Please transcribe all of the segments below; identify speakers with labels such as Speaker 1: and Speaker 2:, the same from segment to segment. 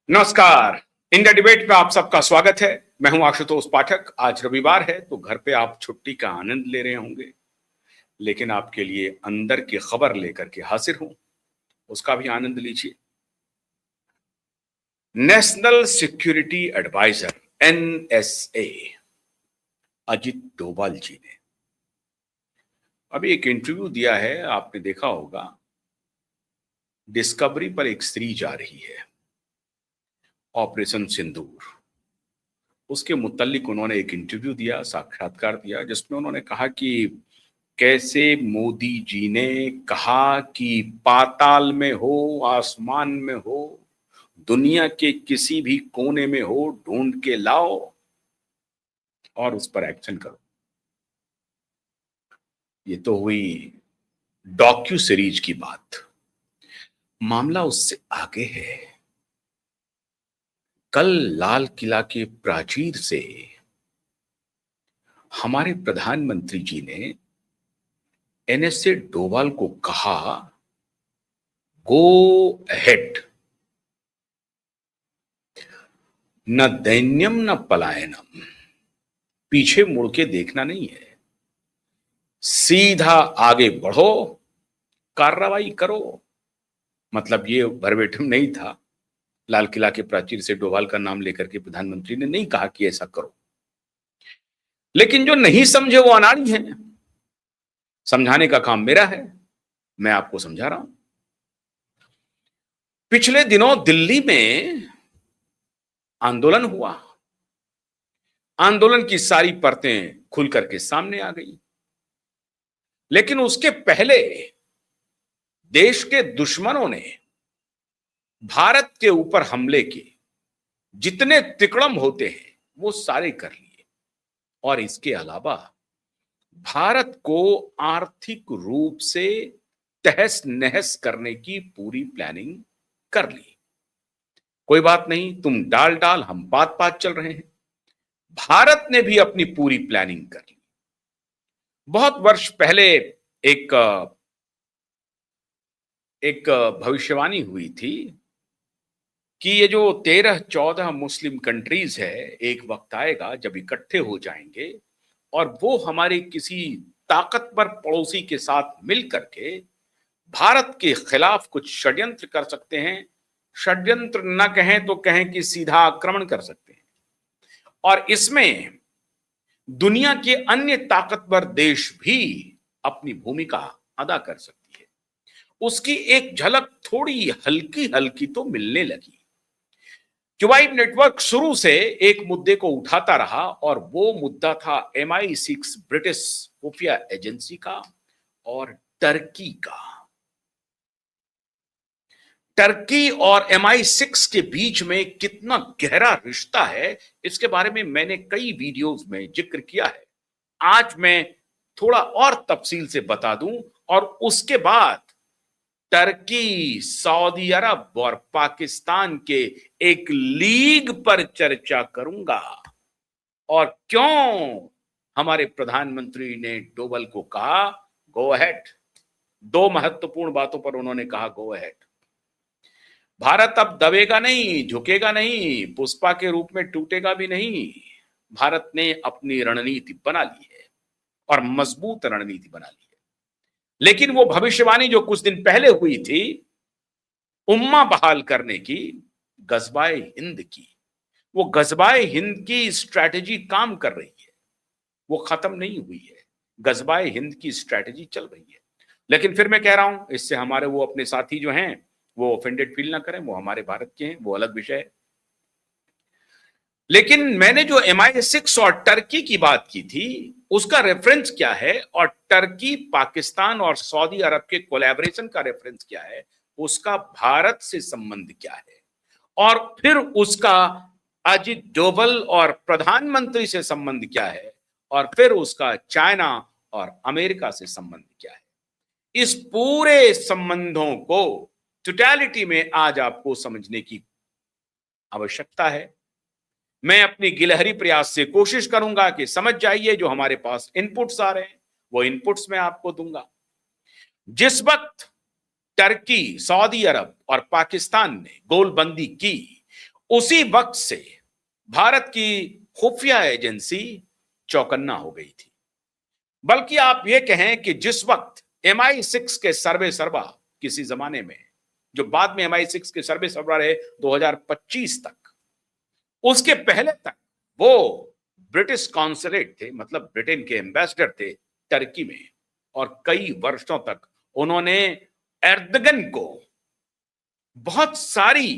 Speaker 1: नमस्कार। India debate में आप सबका स्वागत है। मैं हूं आशुतोष पाठक। आज रविवार है तो घर पे आप छुट्टी का आनंद ले रहे होंगे, लेकिन आपके लिए अंदर की खबर लेकर के हाजिर हूं, उसका भी आनंद लीजिए। National security adviser NSA Ajit Doval ji ने अभी एक इंटरव्यू दिया है। आपने देखा होगा, डिस्कवरी पर एक सीरीज आ रही है, ऑपरेशन सिंदूर। उसके मुतालिक उन्होंने एक इंटरव्यू दिया, साक्षात्कार दिया, जिसमें उन्होंने कहा कि कैसे मोदी जी ने कहा कि पाताल में हो, आसमान में हो, दुनिया के किसी भी कोने में हो, ढूंढ के लाओ और उस पर एक्शन करो। ये तो हुई डॉक्यू सीरीज की बात। मामला उससे आगे है। कल लाल किला के प्राचीर से हमारे प्रधानमंत्री जी ने एनएसए डोभाल को कहा, गो अहेड, न दैन्यम न पलायनम, पीछे मुड़ के देखना नहीं है, सीधा आगे बढ़ो, कार्रवाई करो। मतलब ये वर्बेटिम नहीं था। लाल किला के प्राचीर से डोभाल का नाम लेकर के प्रधानमंत्री ने नहीं कहा कि ऐसा करो, लेकिन जो नहीं समझे वो अनाड़ी हैं। समझाने का काम मेरा है, मैं आपको समझा रहा हूं। पिछले दिनों दिल्ली में आंदोलन हुआ। आंदोलन की सारी परतें खुल करके सामने आ गई, लेकिन उसके पहले देश के दुश्मनों ने भारत के ऊपर हमले के जितने तिकड़म होते हैं वो सारे कर लिए, और इसके अलावा भारत को आर्थिक रूप से तहस नहस करने की पूरी प्लानिंग कर ली। कोई बात नहीं, तुम डाल डाल हम पात पात चल रहे हैं। भारत ने भी अपनी पूरी प्लानिंग कर ली। बहुत वर्ष पहले एक भविष्यवाणी हुई थी कि ये जो 13-14 मुस्लिम कंट्रीज है, एक वक्त आएगा जब इकट्ठे हो जाएंगे और वो हमारे किसी ताकतवर पड़ोसी के साथ मिलकर के भारत के खिलाफ कुछ षड्यंत्र कर सकते हैं। षड्यंत्र न कहें तो कहें कि सीधा आक्रमण कर सकते हैं, और इसमें दुनिया के अन्य ताकतवर देश भी अपनी भूमिका अदा कर सकती है। उसकी एक झलक थोड़ी हल्की हल्की तो मिलने लगी। क्यूबाइड नेटवर्क शुरू से एक मुद्दे को उठाता रहा, और वो मुद्दा था MI6 ब्रिटिश खुफिया एजेंसी का और टर्की का। टर्की और MI6 के बीच में कितना गहरा रिश्ता है, इसके बारे में मैंने कई वीडियोस में जिक्र किया है। आज मैं थोड़ा और तफसील से बता दूं, और उसके बाद टर्की, सऊदी अरब और पाकिस्तान के एक लीग पर चर्चा करूंगा, और क्यों हमारे प्रधानमंत्री ने डोभाल को कहा गो अहेड। दो महत्वपूर्ण बातों पर उन्होंने कहा गो अहेड। भारत अब दबेगा नहीं, झुकेगा नहीं, पुष्पा के रूप में टूटेगा भी नहीं। भारत ने अपनी रणनीति बना ली है, और मजबूत रणनीति बना ली है। लेकिन वो भविष्यवाणी जो कुछ दिन पहले हुई थी, उम्मा बहाल करने की, गजबाए हिंद की, वो गजबाए हिंद की स्ट्रैटेजी काम कर रही है, वो खत्म नहीं हुई है। गजबाए हिंद की स्ट्रैटेजी चल रही है। लेकिन फिर मैं कह रहा हूं, इससे हमारे वो अपने साथी जो हैं वो ऑफेंडेड फील ना करें, वो हमारे भारत के हैं, वो अलग विषय है। लेकिन मैंने जो MI6 और टर्की की बात की थी, उसका रेफरेंस क्या है, और टर्की, पाकिस्तान और सऊदी अरब के कोलैबोरेशन का रेफरेंस क्या है, उसका भारत से संबंध क्या है, और फिर उसका अजित डोभाल और प्रधानमंत्री से संबंध क्या है, और फिर उसका चाइना और अमेरिका से संबंध क्या है। इस पूरे संबंधों को टोटलिटी में आज आपको समझने की आवश्यकता है। मैं अपनी गिलहरी प्रयास से कोशिश करूंगा कि समझ जाइए। जो हमारे पास इनपुट्स आ रहे हैं वो इनपुट्स मैं आपको दूंगा। जिस वक्त टर्की, सऊदी अरब और पाकिस्तान ने गोलबंदी की, उसी वक्त से भारत की खुफिया एजेंसी चौकन्ना हो गई थी। बल्कि आप यह कहें कि जिस वक्त MI6 के सर्वे सर्वा किसी जमाने में, जो बाद में MI6 के सर्वे सर्वा रहे 2025 तक, उसके पहले तक वो ब्रिटिश कॉन्सुलेट थे, मतलब ब्रिटेन के एम्बेसडर थे टर्की में, और कई वर्षों तक उन्होंने एर्दगन को बहुत सारी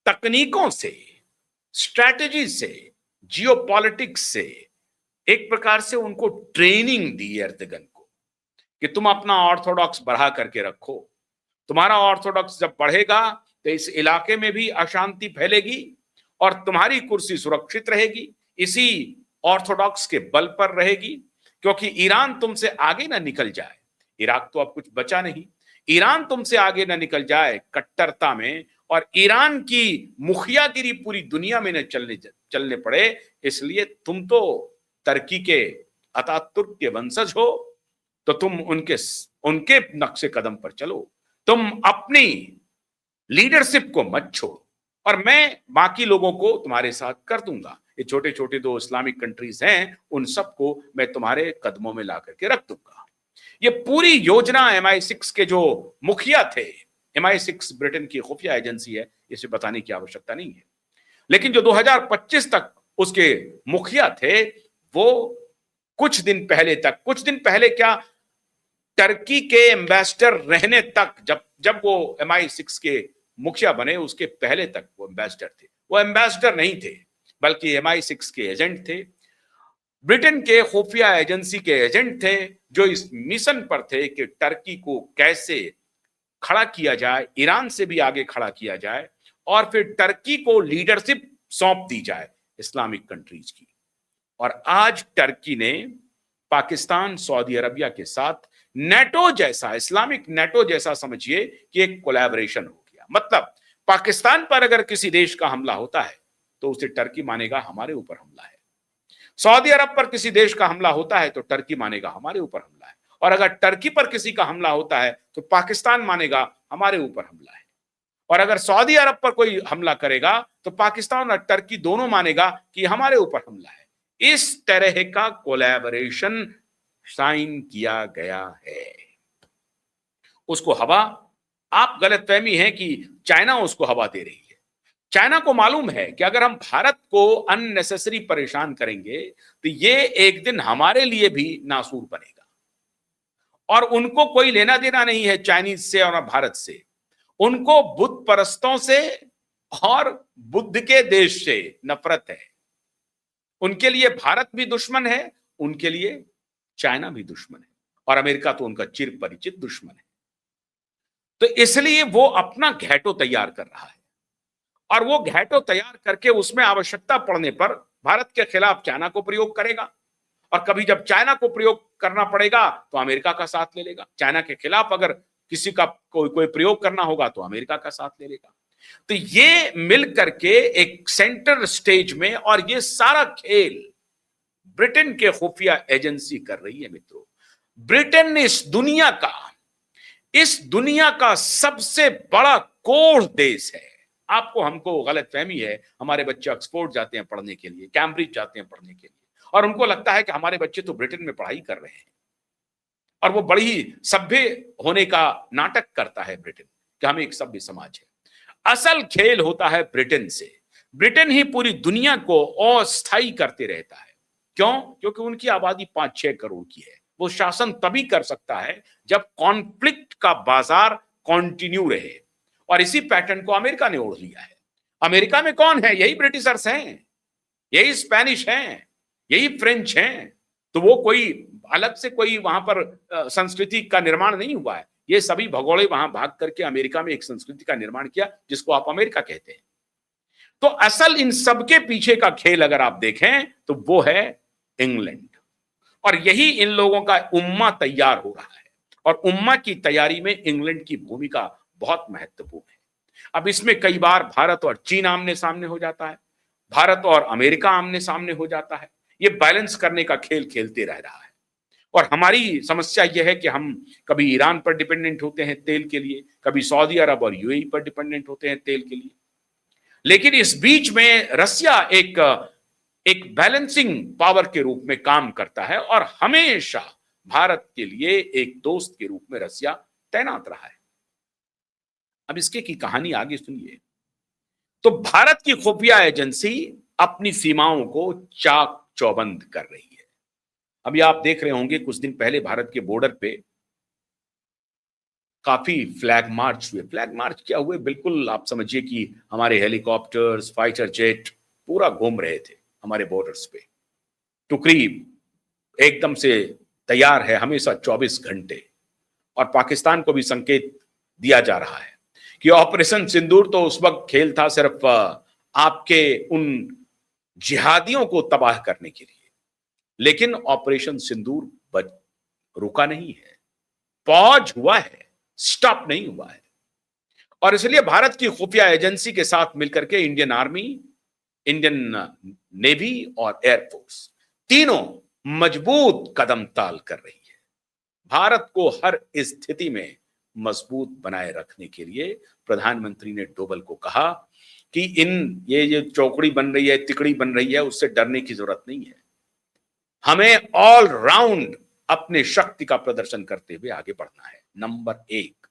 Speaker 1: तकनीकों से, स्ट्रैटेजी से, जियोपॉलिटिक्स से एक प्रकार से उनको ट्रेनिंग दी एर्दगन को कि तुम अपना ऑर्थोडॉक्स बढ़ा करके रखो, तुम्हारा ऑर्थोडॉक्स जब बढ़ेगा तो इस इलाके में भी अशांति फैलेगी और तुम्हारी कुर्सी सुरक्षित रहेगी, इसी ऑर्थोडॉक्स के बल पर रहेगी, क्योंकि ईरान तुमसे आगे ना निकल जाए। इराक तो अब कुछ बचा नहीं, ईरान तुमसे आगे ना निकल जाए कट्टरता में, और ईरान की मुखियागिरी पूरी दुनिया में न चलने पड़े, इसलिए तुम तो टर्की के अतातुर्क के वंशज हो, तो तुम उनके नक्शे कदम पर चलो, तुम अपनी लीडरशिप को मत छोड़ो, और मैं बाकी लोगों को तुम्हारे साथ कर दूंगा। ये छोटे छोटे 2 इस्लामिक कंट्रीज हैं, उन सबको मैं तुम्हारे कदमों में ला करके रख दूंगा। ये पूरी योजना MI6 के जो मुखिया थे, MI6 ब्रिटेन की खुफिया एजेंसी है, इसे बताने की आवश्यकता नहीं है, लेकिन जो 2025 तक उसके मुखिया थे, वो कुछ दिन पहले क्या, टर्की के एम्बेसडर रहने तक, जब वो MI6 के मुखिया बने, उसके पहले तक वो एम्बेसडर थे। वो एम्बेसडर नहीं थे, बल्कि MI6 के एजेंट थे, ब्रिटेन के खुफिया एजेंसी के एजेंट थे, जो इस मिशन पर थे कि टर्की को कैसे खड़ा किया जाए, ईरान से भी आगे खड़ा किया जाए, और फिर टर्की को लीडरशिप सौंप दी जाए इस्लामिक कंट्रीज की। और आज टर्की ने पाकिस्तान, सऊदी अरबिया के साथ नेटो जैसा, इस्लामिक नेटो जैसा समझिए कि एक कोलैबोरेशन हो गया। मतलब पाकिस्तान पर अगर किसी देश का हमला होता है तो उसे टर्की मानेगा हमारे ऊपर हमला है, सऊदी अरब पर किसी देश का हमला होता है तो टर्की मानेगा हमारे ऊपर हमला है, और अगर टर्की पर किसी का हमला होता है तो पाकिस्तान मानेगा हमारे ऊपर हमला है, और अगर सऊदी अरब पर कोई हमला करेगा तो पाकिस्तान और टर्की दोनों मानेगा कि हमारे ऊपर हमला है। इस तरह का कोलैबोरेशन साइन किया गया है। उसको हवा, आप गलतफहमी है कि चाइना उसको हवा दे रही है। चाइना को मालूम है कि अगर हम भारत को अननेसेसरी परेशान करेंगे तो ये एक दिन हमारे लिए भी नासूर बनेगा, और उनको कोई लेना देना नहीं है चाइनीज से और भारत से। उनको बुद्ध परस्तों से और बुद्ध के देश से नफरत है। उनके लिए भारत भी दुश्मन है, उनके लिए चाइना भी दुश्मन है, और अमेरिका तो उनका चिर परिचित दुश्मन है। तो इसलिए वो अपना घेटो तैयार कर रहा है, और वो घेटो तैयार करके उसमें आवश्यकता पड़ने पर भारत के खिलाफ चाइना को प्रयोग करेगा, और कभी जब चाइना को प्रयोग करना पड़ेगा तो अमेरिका का साथ ले लेगा। चाइना के खिलाफ अगर किसी का कोई प्रयोग करना होगा तो अमेरिका का साथ ले लेगा। तो ये मिल करके एक सेंटर स्टेज में, और ये सारा खेल ब्रिटेन के खुफिया एजेंसी कर रही है। मित्रों, ब्रिटेन इस दुनिया का सबसे बड़ा कोर देश है। आपको हमको गलतफहमी है, हमारे बच्चे ऑक्सफोर्ड जाते हैं पढ़ने के लिए, कैम्ब्रिज जाते हैं पढ़ने के लिए, और उनको लगता है कि हमारे बच्चे तो ब्रिटेन में पढ़ाई कर रहे हैं, और वो बड़ी ही सभ्य होने का नाटक करता है ब्रिटेन कि हम एक सभ्य समाज है। असल खेल होता है ब्रिटेन से। ब्रिटेन ही पूरी दुनिया को अस्थायी करते रहता है। क्यों? क्योंकि उनकी आबादी 5-6 करोड़ की है। वो शासन तभी कर सकता है जब कॉन्फ्लिक्ट का बाजार कंटिन्यू रहे, और इसी पैटर्न को अमेरिका ने ओढ़ लिया है। अमेरिका में कौन है? यही ब्रिटिशर्स हैं, यही स्पेनिश हैं, यही फ्रेंच हैं। तो वो कोई अलग से कोई वहां पर संस्कृति का निर्माण नहीं हुआ है। ये सभी भगोड़े वहां भाग करके अमेरिका में एक संस्कृति का निर्माण किया, जिसको आप अमेरिका कहते हैं। तो असल इन सबके पीछे का खेल अगर आप देखें तो वो है इंग्लैंड, और यही इन लोगों का उम्मा तैयार हो रहा है, और उम्मा की तैयारी में इंग्लैंड की भूमिका बहुत महत्वपूर्ण है। अब इसमें कई बार भारत और चीन आमने सामने हो जाता है, भारत और अमेरिका आमने सामने हो जाता है। ये बैलेंस करने का खेल खेलते रह रहा है, और हमारी समस्या यह है कि हम कभी ईरान पर डिपेंडेंट होते हैं तेल के लिए, कभी सऊदी अरब और यूएई पर डिपेंडेंट होते हैं तेल के लिए। लेकिन इस बीच में रसिया एक एक बैलेंसिंग पावर के रूप में काम करता है और हमेशा भारत के लिए एक दोस्त के रूप में रसिया तैनात रहा है। अब इसके की कहानी आगे सुनिए। तो भारत की खुफिया एजेंसी अपनी सीमाओं को चाक चौबंद कर रही है। अभी आप देख रहे होंगे कुछ दिन पहले भारत के बॉर्डर पे काफी फ्लैग मार्च हुए। फ्लैग मार्च क्या हुए, बिल्कुल आप समझिए कि हमारे हेलीकॉप्टर्स, फाइटर जेट पूरा घूम रहे थे हमारे बॉर्डर्स पे। टुकड़ी एकदम से तैयार है हमेशा 24 घंटे। और पाकिस्तान को भी संकेत दिया जा रहा है कि ऑपरेशन सिंदूर तो उस वक्त खेल था सिर्फ आपके उन जिहादियों को तबाह करने के लिए, लेकिन ऑपरेशन सिंदूर रुका नहीं है, पॉज हुआ है, स्टॉप नहीं हुआ है। और इसलिए भारत की खुफिया एजेंसी के साथ मिलकर के इंडियन आर्मी, इंडियन नेवी और एयरफोर्स तीनों मजबूत कदम ताल कर रही है। भारत को हर स्थिति में मजबूत बनाए रखने के लिए प्रधानमंत्री ने डोभाल को कहा कि ये चौकड़ी बन रही है, तिकड़ी बन रही है, उससे डरने की जरूरत नहीं है। हमें ऑल राउंड अपने शक्ति का प्रदर्शन करते हुए आगे बढ़ना है। नंबर 1।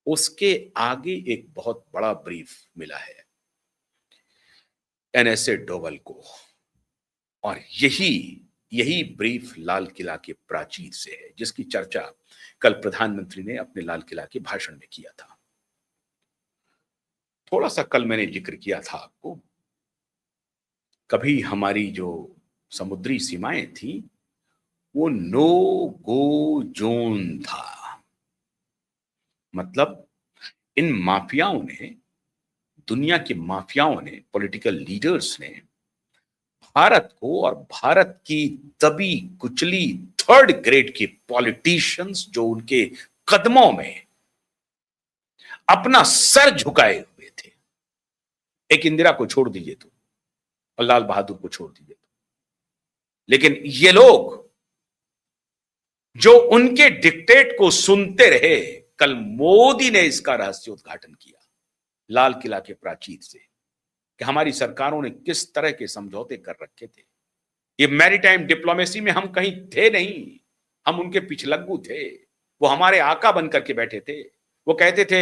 Speaker 1: उसके आगे एक बहुत बड़ा ब्रीफ मिला है एनएसए डोभाल को, और यही ब्रीफ लाल किला के प्राचीर से है, जिसकी चर्चा कल प्रधानमंत्री ने अपने लाल किला के भाषण में किया था। थोड़ा सा कल मैंने जिक्र किया था आपको, कभी हमारी जो समुद्री सीमाएं थी वो नो गो जोन था। मतलब इन माफियाओं ने, दुनिया के माफियाओं ने, पॉलिटिकल लीडर्स ने भारत को और भारत की दबी कुचली थर्ड ग्रेड के पॉलिटिशियंस जो उनके कदमों में अपना सर झुकाए हुए थे, एक इंदिरा को छोड़ दीजिए तो, और लाल बहादुर को छोड़ दीजिए तो, लेकिन ये लोग जो उनके डिक्टेट को सुनते रहे, कल मोदी ने इसका रहस्योद्घाटन किया लाल किला के प्राचीर से कि हमारी सरकारों ने किस तरह के समझौते कर रखे थे। ये मैरीटाइम डिप्लोमेसी में हम कहीं थे नहीं, हम उनके पिछलग्गू थे। वो हमारे आका बनकर के बैठे थे। वो कहते थे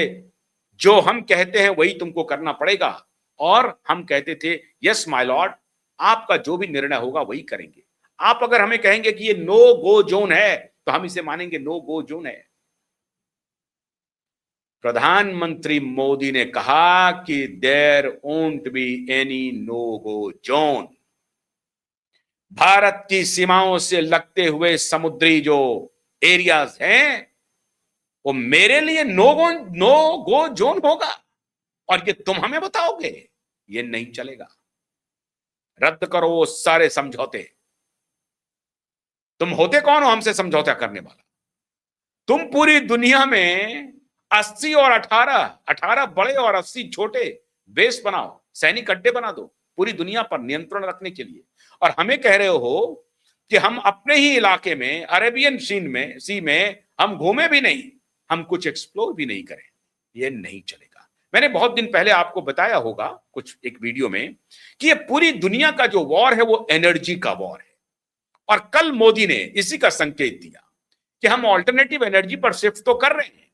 Speaker 1: जो हम कहते हैं वही तुमको करना पड़ेगा, और हम कहते थे यस माय लॉर्ड, आपका जो भी निर्णय होगा वही करेंगे। आप अगर हमें कहेंगे कि ये नो गो जोन है तो हम इसे मानेंगे नो गो जोन है। प्रधानमंत्री मोदी ने कहा कि there won't be any no go zone. Bharat की सीमाओं से लगते हुए समुद्री जो एरियाज हैं वो मेरे लिए नो गो जोन होगा, और ये तुम हमें बताओगे? ये नहीं चलेगा। रद्द करो वो सारे समझौते। तुम होते कौन हो हमसे समझौता करने वाला? तुम पूरी दुनिया में 80 और 18 बड़े और 80 छोटे बेस बनाओ, सैनिक अड्डे बना दो पूरी दुनिया पर नियंत्रण रखने के लिए, और हमें कह रहे हो कि हम अपने ही इलाके में, अरेबियन सी में हम घूमे भी नहीं, हम कुछ एक्सप्लोर भी नहीं करें। ये नहीं चलेगा। मैंने बहुत दिन पहले आपको बताया होगा कुछ एक वीडियो में कि ये पूरी दुनिया का जो वॉर है वो एनर्जी का वॉर है, और कल मोदी ने इसी का संकेत दिया कि हम ऑल्टरनेटिव एनर्जी पर शिफ्ट तो कर रहे हैं,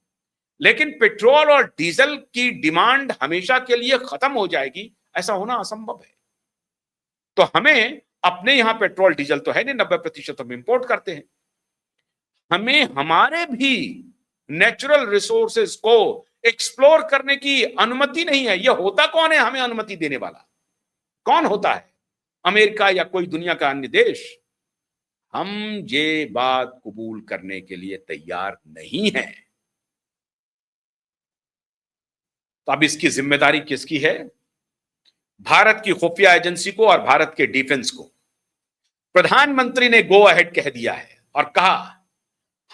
Speaker 1: लेकिन पेट्रोल और डीजल की डिमांड हमेशा के लिए खत्म हो जाएगी, ऐसा होना असंभव है। तो हमें अपने यहां पेट्रोल डीजल तो है नहीं, 90% हम इंपोर्ट करते हैं। हमें हमारे भी नेचुरल रिसोर्सेज को एक्सप्लोर करने की अनुमति नहीं है। यह होता कौन है हमें अनुमति देने वाला? कौन होता है? अमेरिका या कोई दुनिया का अन्य देश? हम ये बात कबूल करने के लिए तैयार नहीं है। तो अब इसकी जिम्मेदारी किसकी है? भारत की खुफिया एजेंसी को और भारत के डिफेंस को। प्रधानमंत्री ने गो अहेड कह दिया है और कहा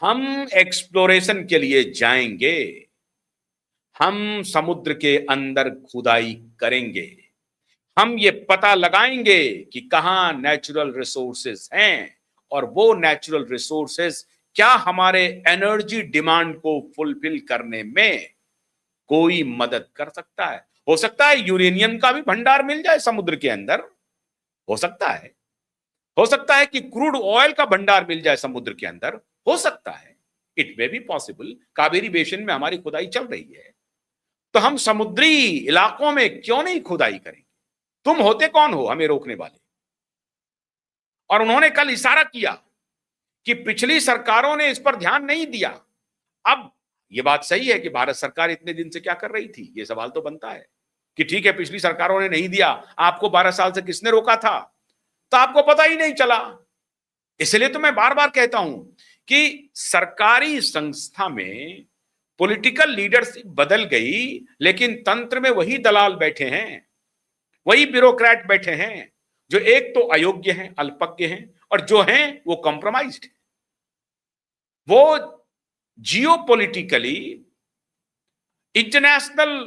Speaker 1: हम एक्सप्लोरेशन के लिए जाएंगे, हम समुद्र के अंदर खुदाई करेंगे, हम ये पता लगाएंगे कि कहां नेचुरल रिसोर्सेस हैं और वो नेचुरल रिसोर्सेज क्या हमारे एनर्जी डिमांड को फुलफिल करने में कोई मदद कर सकता है? हो सकता है यूरेनियम का भी भंडार मिल जाए समुद्र के अंदर, हो सकता है। हो सकता है कि क्रूड ऑयल का भंडार मिल जाए समुद्र के अंदर, हो सकता है। It may be possible. Kaveri basin में हमारी खुदाई चल रही है, तो हम समुद्री इलाकों में क्यों नहीं खुदाई करेंगे? तुम होते कौन हो हमें रोकने वाले? और उन्होंने कल इशारा किया कि पिछली सरकारों ने इस पर ध्यान नहीं दिया। अब यह बात सही है कि भारत सरकार इतने दिन से क्या कर रही थी, यह सवाल तो बनता है कि ठीक है, पिछली सरकारों ने नहीं दिया, आपको 12 साल से किसने रोका था? तो आपको पता ही नहीं चला। इसलिए तो मैं बार बार कहता हूं कि सरकारी संस्था में पॉलिटिकल लीडरशिप बदल गई, लेकिन तंत्र में वही दलाल बैठे हैं, वही ब्यूरोक्रेट बैठे हैं, जो एक तो अयोग्य हैं, अल्पज्ञ हैं, और जो हैं वो कॉम्प्रोमाइज्ड हैं। वो जियोपॉलिटिकली इंटरनेशनल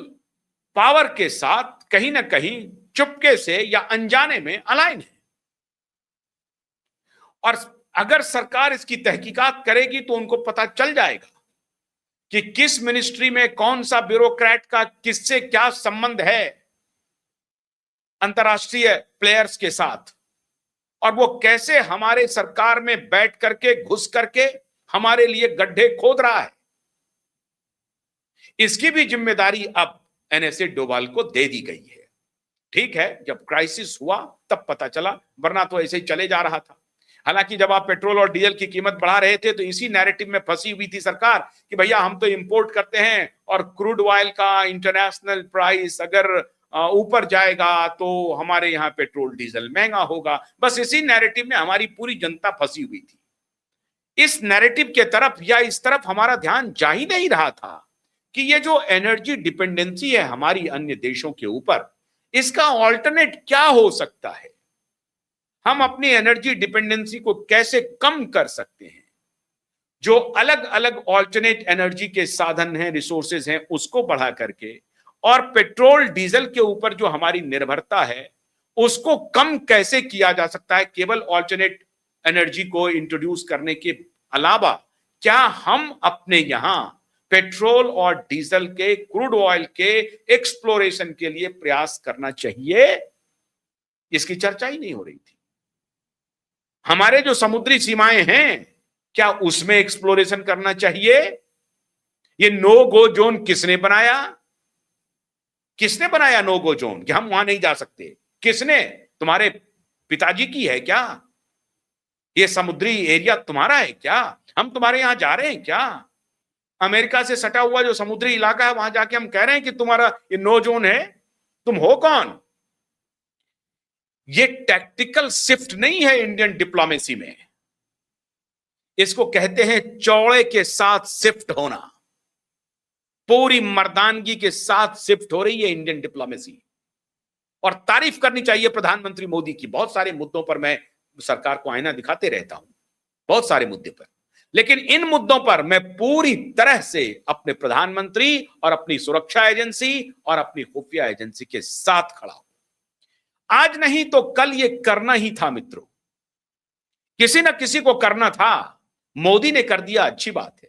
Speaker 1: पावर के साथ कहीं ना कहीं चुपके से या अनजाने में अलाइन है। और अगर सरकार इसकी तहकीकात करेगी तो उनको पता चल जाएगा कि किस मिनिस्ट्री में कौन सा ब्यूरोक्रेट का किससे क्या संबंध है अंतर्राष्ट्रीय प्लेयर्स के साथ, और वो कैसे हमारे सरकार में बैठ करके घुस करके हमारे लिए गड्ढे खोद रहा है। इसकी भी जिम्मेदारी अब एनएसए डोभाल को दे दी गई है। ठीक है, जब क्राइसिस हुआ तब पता चला, वरना तो ऐसे ही चले जा रहा था। हालांकि जब आप पेट्रोल और डीजल की कीमत बढ़ा रहे थे तो इसी नैरेटिव में फंसी हुई थी सरकार कि भैया हम तो इंपोर्ट करते हैं और क्रूड ऑयल का इंटरनेशनल प्राइस अगर ऊपर जाएगा तो हमारे यहाँ पेट्रोल डीजल महंगा होगा। बस इसी नैरेटिव में हमारी पूरी जनता फंसी हुई थी। इस नैरेटिव के तरफ या इस तरफ हमारा ध्यान जा ही नहीं रहा था कि ये जो एनर्जी डिपेंडेंसी है हमारी अन्य देशों के ऊपर, इसका ऑल्टरनेट क्या हो सकता है, हम अपनी एनर्जी डिपेंडेंसी को कैसे कम कर सकते हैं, जो अलग अलग ऑल्टरनेट एनर्जी के साधन हैं, रिसोर्सेज हैं, उसको बढ़ा करके, और पेट्रोल डीजल के ऊपर जो हमारी निर्भरता है उसको कम कैसे किया जा सकता है केवल ऑल्टरनेट एनर्जी को इंट्रोड्यूस करने के अलावा। क्या हम अपने यहां पेट्रोल और डीजल के, क्रूड ऑयल के एक्सप्लोरेशन के लिए प्रयास करना चाहिए? इसकी चर्चा ही नहीं हो रही थी। हमारे जो समुद्री सीमाएं हैं, क्या उसमें एक्सप्लोरेशन करना चाहिए? ये नो गो जोन किसने बनाया? किसने बनाया नो गो जोन कि हम वहां नहीं जा सकते? किसने? तुम्हारे पिताजी की है क्या? ये समुद्री एरिया तुम्हारा है क्या? हम तुम्हारे यहां जा रहे हैं क्या? अमेरिका से सटा हुआ जो समुद्री इलाका है वहां जाके हम कह रहे हैं कि तुम्हारा ये नो जोन है? तुम हो कौन? ये टैक्टिकल शिफ्ट नहीं है इंडियन डिप्लोमेसी में, इसको कहते हैं चौड़े के साथ शिफ्ट होना। पूरी मर्दानगी के साथ शिफ्ट हो रही है इंडियन डिप्लोमेसी, और तारीफ करनी चाहिए प्रधानमंत्री मोदी की। बहुत सारे मुद्दों पर मैं सरकार को आईना दिखाते रहता हूं, बहुत सारे मुद्दे पर, लेकिन इन मुद्दों पर मैं पूरी तरह से अपने प्रधानमंत्री और अपनी सुरक्षा एजेंसी और अपनी खुफिया एजेंसी के साथ खड़ा हूं। आज नहीं तो कल ये करना ही था मित्रों, किसी ना किसी को करना था। मोदी ने कर दिया, अच्छी बात है।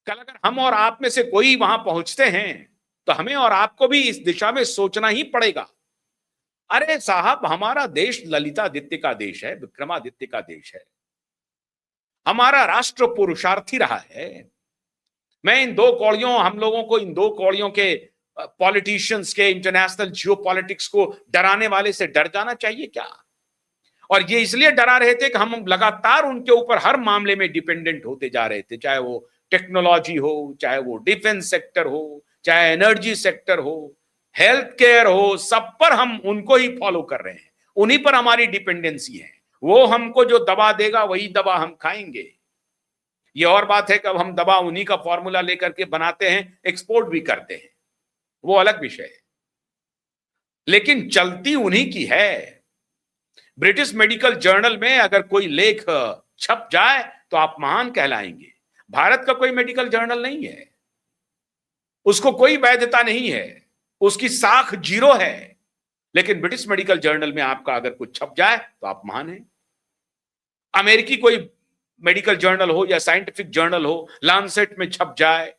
Speaker 1: कल अगर हम और आप में से कोई वहां पहुंचते हैं तो हमें और आपको भी इस दिशा में सोचना ही पड़ेगा। अरे साहब, हमारा देश ललितादित्य का देश है, विक्रमादित्य का देश है, हमारा राष्ट्र पुरुषार्थी रहा है। मैं इन दो कौड़ियों, हम लोगों को इन दो कौड़ियों के पॉलिटिशियंस के, इंटरनेशनल जियोपॉलिटिक्स को डराने वाले से डर जाना चाहिए क्या? और ये इसलिए डरा रहे थे कि हम लगातार उनके ऊपर हर मामले में डिपेंडेंट होते जा रहे थे, चाहे वो टेक्नोलॉजी हो, चाहे वो डिफेंस सेक्टर हो, चाहे एनर्जी सेक्टर हो, हेल्थ केयर हो, सब पर हम उनको ही फॉलो कर रहे हैं, उन्हीं पर हमारी डिपेंडेंसी है। वो हमको जो दवा देगा वही दवा हम खाएंगे। ये और बात है कि अब हम दवा उन्हीं का फॉर्मूला लेकर के बनाते हैं, एक्सपोर्ट भी करते हैं, वो अलग विषय है, लेकिन चलती उन्हीं की है। ब्रिटिश मेडिकल जर्नल में अगर कोई लेख छप जाए तो आप महान कहलाएंगे। भारत का कोई मेडिकल जर्नल नहीं है, उसको कोई वैधता नहीं है, उसकी साख 0 है, लेकिन ब्रिटिश मेडिकल जर्नल में आपका अगर कुछ छप जाए तो आप महान हैं। अमेरिकी कोई मेडिकल जर्नल हो या साइंटिफिक जर्नल हो, लांसेट में छप जाए,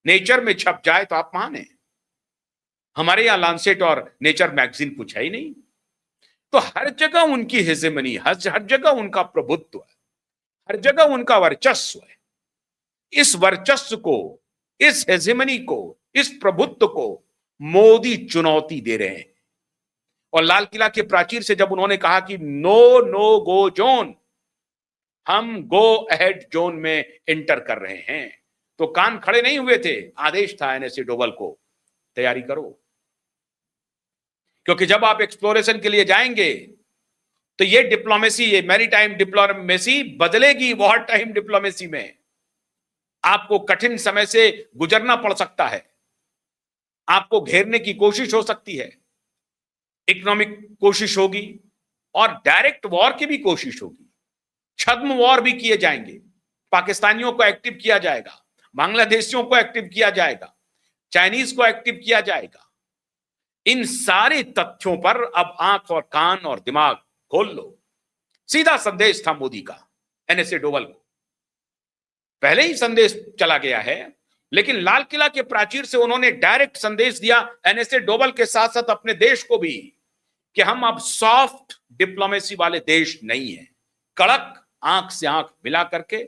Speaker 1: नेचर में छप जाए तो आप माने। हमारे यहां लांसेट और नेचर मैगजीन कुछ है ही नहीं। तो हर जगह उनकी हेजेमनी, हर जगह उनका प्रभुत्व है, हर जगह उनका वर्चस्व है। इस वर्चस्व को, इस हेजेमनी को, इस प्रभुत्व को मोदी चुनौती दे रहे हैं। और लाल किला के प्राचीर से जब उन्होंने कहा कि नो नो गो जोन, हम गो अहेड जोन में एंटर कर रहे हैं, तो कान खड़े नहीं हुए थे। आदेश था एनएसए डोभाल को, तैयारी करो, क्योंकि जब आप एक्सप्लोरेशन के लिए जाएंगे तो ये डिप्लोमेसी, ये मैरीटाइम डिप्लोमेसी बदलेगी वॉर टाइम डिप्लोमेसी में। आपको कठिन समय से गुजरना पड़ सकता है, आपको घेरने की कोशिश हो सकती है, इकोनॉमिक कोशिश होगी और डायरेक्ट वॉर की भी कोशिश होगी। छद्म वॉर भी किए जाएंगे, पाकिस्तानियों को एक्टिव किया जाएगा, बांग्लादेशियों को एक्टिव किया जाएगा, चाइनीज को एक्टिव किया जाएगा। इन सारे तथ्यों पर अब आंख और कान और दिमाग खोल लो। सीधा संदेश था मोदी का एनएसए डोभाल को, पहले ही संदेश चला गया है, लेकिन लाल किला के प्राचीर से उन्होंने डायरेक्ट संदेश दिया एनएसए डोभाल के साथ साथ अपने देश को भी, कि हम अब सॉफ्ट डिप्लोमेसी वाले देश नहीं है। कड़क आंख से आंख मिला करके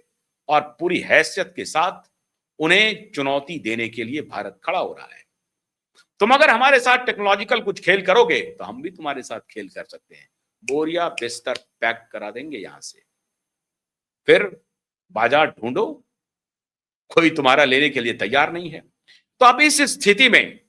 Speaker 1: और पूरी हैसियत के साथ उन्हें चुनौती देने के लिए भारत खड़ा हो रहा है। तुम अगर हमारे साथ टेक्नोलॉजिकल कुछ खेल करोगे तो हम भी तुम्हारे साथ खेल कर सकते हैं। बोरिया बिस्तर पैक करा देंगे यहां से, फिर बाजार ढूंढो, कोई तुम्हारा लेने के लिए तैयार नहीं है। तो अब इस स्थिति में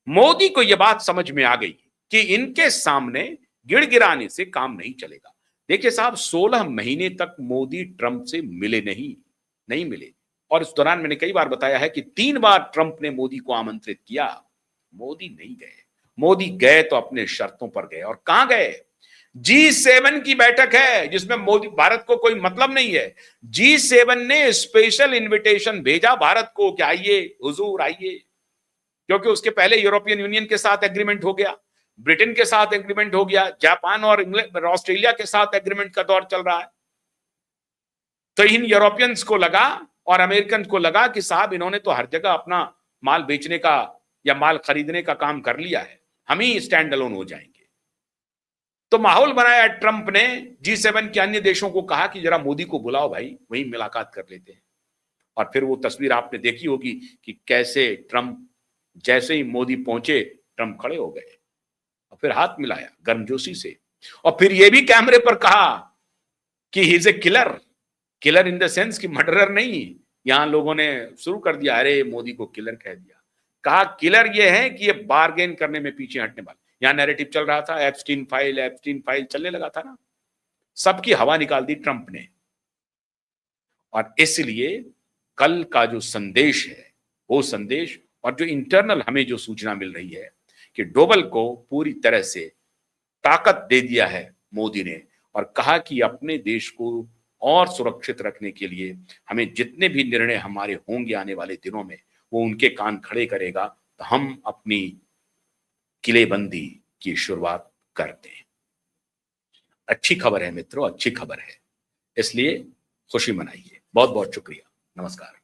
Speaker 1: मोदी को यह बात समझ में आ गई कि इनके सामने गिड़गिड़ाने से काम नहीं चलेगा। देखिए साहब, 16 महीने तक मोदी ट्रंप से मिले नहीं मिले। और इस दौरान मैंने कई बार बताया है कि 3 बार ट्रंप ने मोदी को आमंत्रित किया, मोदी नहीं गए। मोदी गए तो अपने शर्तों पर गए। और कहां गए? G7 की बैठक है जिसमें मोदी, भारत को कोई मतलब नहीं है। G7 ने स्पेशल इनविटेशन भेजा भारत को कि आइए हुजूर आइए, क्योंकि उसके पहले यूरोपियन यूनियन के साथ एग्रीमेंट हो गया, ब्रिटेन के साथ एग्रीमेंट हो गया, जापान और ऑस्ट्रेलिया के साथ एग्रीमेंट का दौर चल रहा है। तो इन यूरोपियंस को लगा और अमेरिकन को लगा कि साहब इन्होंने तो हर जगह अपना माल बेचने का या माल खरीदने का काम कर लिया है, हम ही स्टैंड अलोन हो जाएंगे। तो माहौल बनाया ट्रंप ने, G7 के अन्य देशों को कहा कि जरा मोदी को बुलाओ भाई, वहीं मुलाकात कर लेते हैं। और फिर वो तस्वीर आपने देखी होगी कि कैसे ट्रंप, जैसे ही मोदी पहुंचे ट्रंप खड़े हो गए और फिर हाथ मिलाया गर्मजोशी से, और फिर ये भी कैमरे पर कहा कि he is a killer. Killer in the sense कि मर्डरर नहीं। यहां लोगों ने शुरू कर दिया, अरे मोदी को किलर कह दिया। कहा किलर ये है कि ये बार्गेन करने में पीछे हटने वाला। यहां नैरेटिव चल रहा था, एप्स्टीन फाइल चलने लगा था ना, सबकी हवा निकाल दी ट्रंप ने। और इसलिए कल का जो संदेश है, वो संदेश और जो इंटरनल हमें जो सूचना मिल रही है कि डोभाल को पूरी तरह से ताकत दे दिया है मोदी ने, और कहा कि अपने देश को और सुरक्षित रखने के लिए हमें जितने भी निर्णय हमारे होंगे आने वाले दिनों में, वो उनके कान खड़े करेगा, तो हम अपनी किलेबंदी की शुरुआत करते हैं। अच्छी खबर है मित्रों, अच्छी खबर है, इसलिए खुशी मनाइए। बहुत बहुत शुक्रिया, नमस्कार।